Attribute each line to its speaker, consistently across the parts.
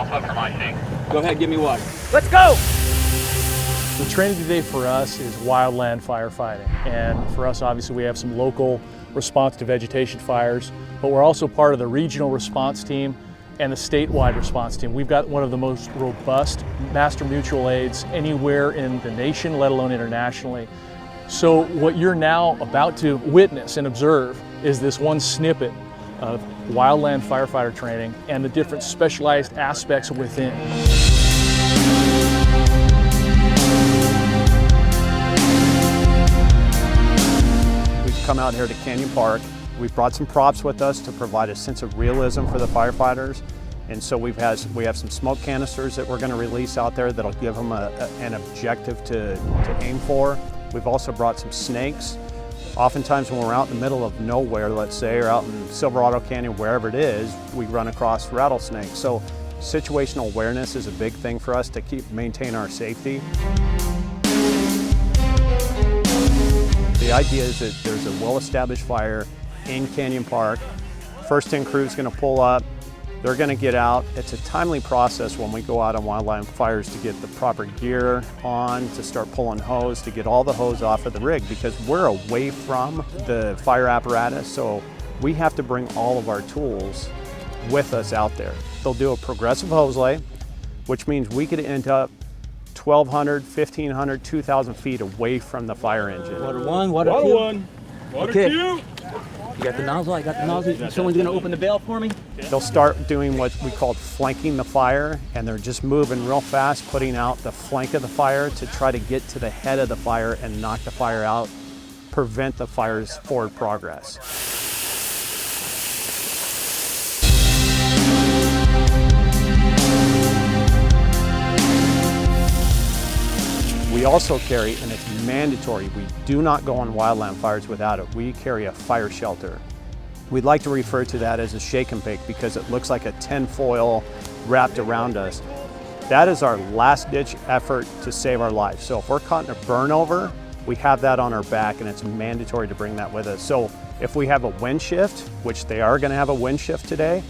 Speaker 1: Alpha from IC.
Speaker 2: Go ahead, give me one.
Speaker 3: Let's go!
Speaker 4: The training today for us is wildland firefighting. And for us, obviously, we have some local response to vegetation fires, but we're also part of the regional response team and the statewide response team. We've got one of the most robust master mutual aids anywhere in the nation, let alone internationally. So what you're now about to witness and observe is this one snippet of wildland firefighter training and the different specialized aspects within.
Speaker 5: We've come out here to Canyon Park. We've brought some props with us to provide a sense of realism for the firefighters. And so we have some smoke canisters that we're going to release out there that'll give them an objective to aim for. We've also brought some snakes. Oftentimes when we're out in the middle of nowhere, let's say, or out in Silverado Canyon, wherever it is, we run across rattlesnakes. So situational awareness is a big thing for us to maintain our safety. The idea is that there's a well-established fire in Canyon Park. First 10 crew is going to pull up. They're going to get out. It's a timely process when we go out on wildland fires to get the proper gear on, to start pulling hose, to get all the hose off of the rig, because we're away from the fire apparatus, so we have to bring all of our tools with us out there. They'll do a progressive hose lay, which means we could end up 1,200, 1,500, 2,000 feet away from the fire engine.
Speaker 3: Water one, water two. Water two. You got the nozzle, I got the nozzle. Someone's gonna open the valve for me?
Speaker 5: They'll start doing what we call flanking the fire, and they're just moving real fast, putting out the flank of the fire to try to get to the head of the fire and knock the fire out, prevent the fire's forward progress. We also carry, and it's mandatory, we do not go on wildland fires without it. We carry a fire shelter. We'd like to refer to that as a shake and bake because it looks like a tin foil wrapped around us. That is our last ditch effort to save our lives. So if we're caught in a burnover, we have that on our back, and it's mandatory to bring that with us. So if we have a wind shift, which they are going to have a wind shift today,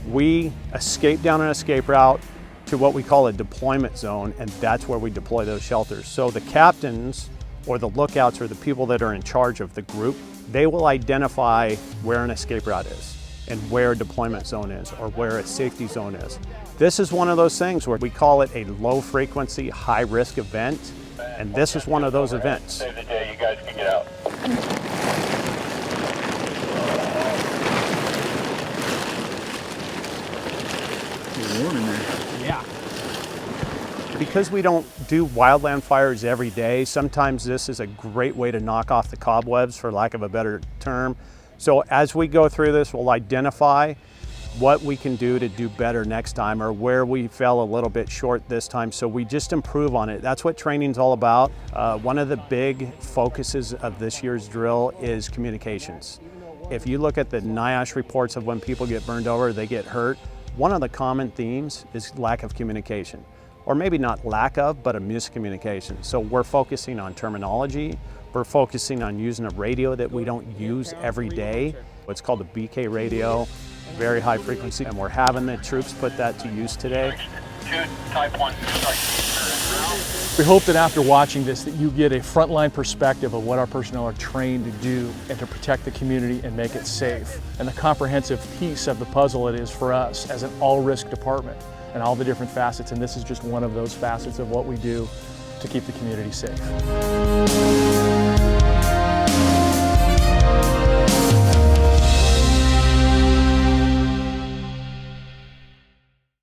Speaker 5: we escape down an escape route to what we call a deployment zone, and that's where we deploy those shelters. So the captains or the lookouts or the people that are in charge of the group, they will identify where an escape route is and where a deployment zone is or where a safety zone is. This is one of those things where we call it a low frequency, high risk event, and this is one of those events.
Speaker 1: Save the day, you guys can get out.
Speaker 3: Warm in there. Yeah.
Speaker 5: Because we don't do wildland fires every day, sometimes this is a great way to knock off the cobwebs, for lack of a better term. So as we go through this, we'll identify what we can do to do better next time, or where we fell a little bit short this time, so we just improve on it. That's what training's all about. One of the big focuses of this year's drill is communications. If you look at the NIOSH reports of when people get burned over, they get hurt, one of the common themes is lack of communication. Or maybe not lack of, but a miscommunication. So we're focusing on terminology. We're focusing on using a radio that we don't use every day. It's called a BK radio, very high frequency, and we're having the troops put that to use today.
Speaker 1: Type 1.
Speaker 4: We hope that after watching this that you get a frontline perspective of what our personnel are trained to do and to protect the community and make it safe, and the comprehensive piece of the puzzle it is for us as an all-risk department and all the different facets, and this is just one of those facets of what we do to keep the community safe.